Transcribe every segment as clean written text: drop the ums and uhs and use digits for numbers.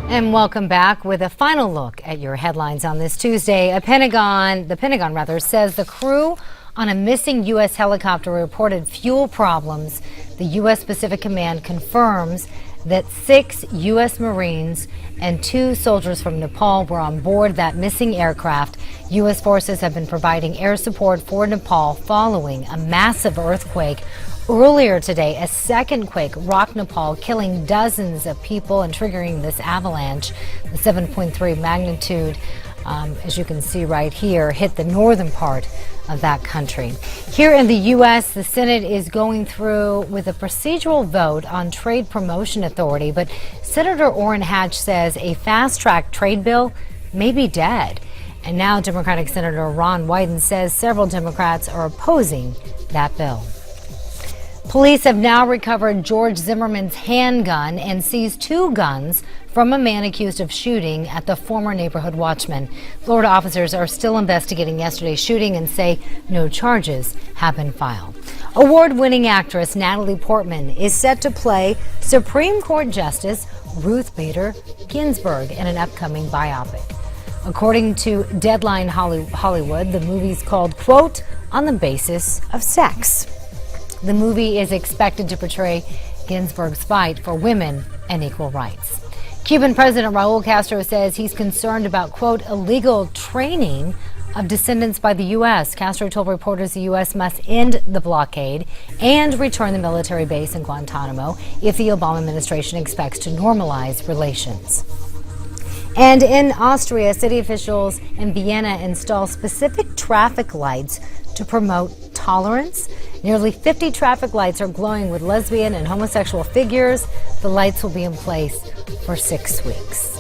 And welcome back with a final look at your headlines on this Tuesday. The Pentagon says the crew on a missing U.S. helicopter reported fuel problems. The U.S. Pacific Command confirms that 6 U.S. Marines and 2 soldiers from Nepal were on board that missing aircraft. U.S. forces have been providing air support for Nepal following a massive earthquake. Earlier today, a second quake rocked Nepal, killing dozens of people and triggering this avalanche. The 7.3 magnitude, as you can see right here, hit the northern part of that country. Here in the U.S., the Senate is going through with a procedural vote on Trade Promotion Authority, but Senator Orrin Hatch says a fast-track trade bill may be dead. And now Democratic Senator Ron Wyden says several Democrats are opposing that bill. Police have now recovered George Zimmerman's handgun and seized 2 guns from a man accused of shooting at the former neighborhood watchman. Florida officers are still investigating yesterday's shooting and say no charges have been filed. Award-winning actress Natalie Portman is set to play Supreme Court Justice Ruth Bader Ginsburg in an upcoming biopic. According to Deadline Hollywood, the movie's called, quote, On the Basis of Sex. The movie is expected to portray Ginsburg's fight for women and equal rights. Cuban President Raul Castro says he's concerned about, quote, illegal training of descendants by the U.S. Castro told reporters the U.S. must end the blockade and return the military base in Guantanamo if the Obama administration expects to normalize relations. And in Austria, city officials in Vienna install specific traffic lights to promote tolerance. Nearly 50 traffic lights are glowing with lesbian and homosexual figures. The lights will be in place for 6 weeks.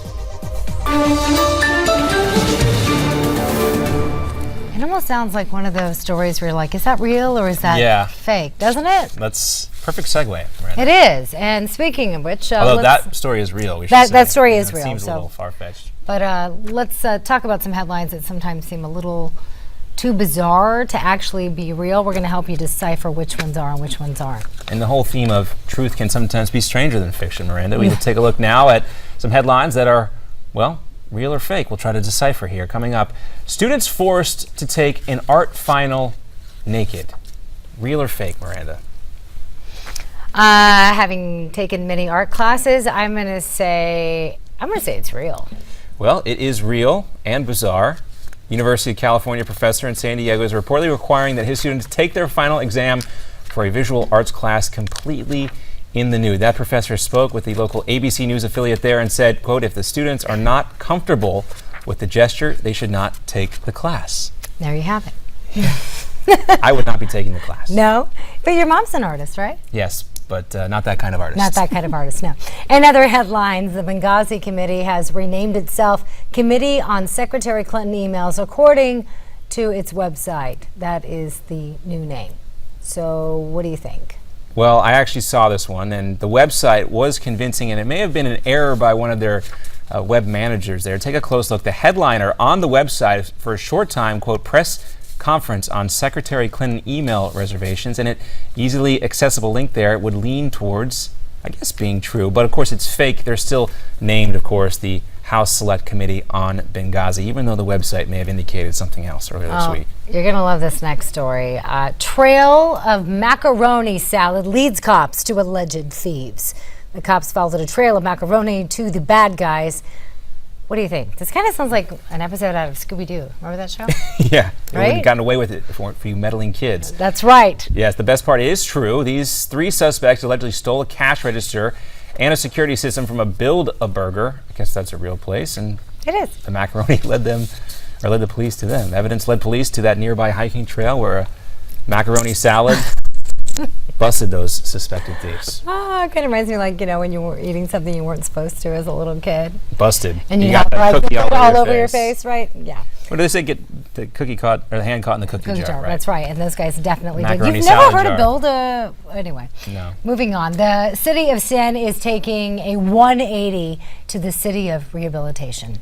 It almost sounds like one of those stories where you're like, is that real or is that fake? Doesn't it? That's perfect segue, Miranda. It is. And speaking of which, although that story is real, that story is real. Seems a little far-fetched. But let's talk about some headlines that sometimes seem a little too bizarre to actually be real. We're going to help you decipher which ones are and which ones aren't. And the whole theme of truth can sometimes be stranger than fiction, Miranda. We take a look now at some headlines that are, well, real or fake. We'll try to decipher here. Coming up, students forced to take an art final naked. Real or fake, Miranda? Having taken many art classes, I'm going to say it's real. Well, it is real and bizarre. University of California professor in San Diego is reportedly requiring that his students take their final exam for a visual arts class completely in the nude. That professor spoke with the local ABC News affiliate there and said, quote, if the students are not comfortable with the gesture, they should not take the class. There you have it. I would not be taking the class. No? But your mom's an artist, right? Yes, but not that kind of artist. Not that kind of artist, no. In other headlines, the Benghazi Committee has renamed itself Committee on Secretary Clinton Emails, according to its website. That is the new name. So what do you think? Well, I actually saw this one, and the website was convincing, and it may have been an error by one of their web managers there. Take a close look. The headliner on the website for a short time, quote, press conference on Secretary Clinton email reservations, and an easily accessible link there would lean towards, I guess, being true. But of course it's fake. They're still named, of course, the House Select Committee on Benghazi, even though the website may have indicated something else earlier this week. You're going to love this next story. Trail of macaroni salad leads cops to alleged thieves. The cops followed a trail of macaroni to the bad guys. What do you think? This kind of sounds like an episode out of Scooby-Doo. Remember that show? Yeah. They right? wouldn't have gotten away with it if it weren't for you meddling kids. That's right. Yes, the best part is true. These 3 suspects allegedly stole a cash register and a security system from a Build-A-Burger. I guess that's a real place. And it is. The macaroni led the police to them. Evidence led police to that nearby hiking trail where a macaroni salad busted those suspected thieves. Oh, it kind of reminds me like, when you were eating something you weren't supposed to as a little kid. Busted. And you got got cookie all over your face, right? Yeah. What do they say? Get the cookie caught, or the hand caught in the cookie jar, right? That's right. And those guys definitely Macaroni did. You've never heard jar. of Build-A... Anyway. No. Moving on. The city of Sin is taking a 180 to the city of rehabilitation.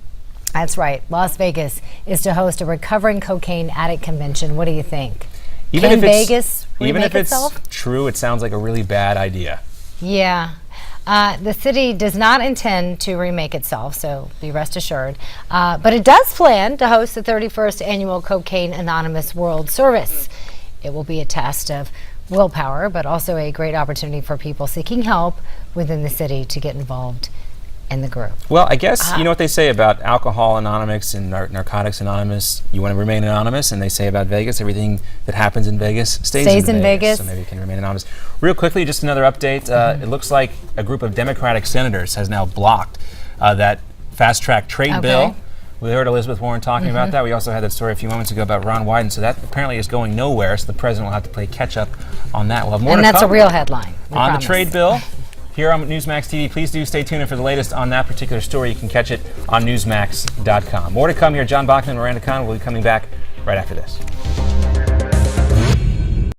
That's right. Las Vegas is to host a recovering cocaine addict convention. What do you think? Can Vegas remake itself? Even if it's true, it sounds like a really bad idea. Yeah. The city does not intend to remake itself, so be rest assured. But it does plan to host the 31st annual Cocaine Anonymous World Service. It will be a test of willpower, but also a great opportunity for people seeking help within the city to get involved in the group. Well, I guess you know what they say about Alcohol Anonymous and Narcotics Anonymous. You want to remain anonymous, and they say about Vegas, everything that happens in Vegas stays in Vegas. So maybe you can remain anonymous. Real quickly, just another update. It looks like a group of Democratic senators has now blocked that fast-track trade bill. We heard Elizabeth Warren talking about that. We also had that story a few moments ago about Ron Wyden. So that apparently is going nowhere. So the president will have to play catch-up on that. We'll have more and to that's come a real headline. on the trade bill. Here on Newsmax TV, please do stay tuned in for the latest on that particular story. You can catch it on Newsmax.com. More to come here. John Bachman and Miranda Kahn will be coming back right after this.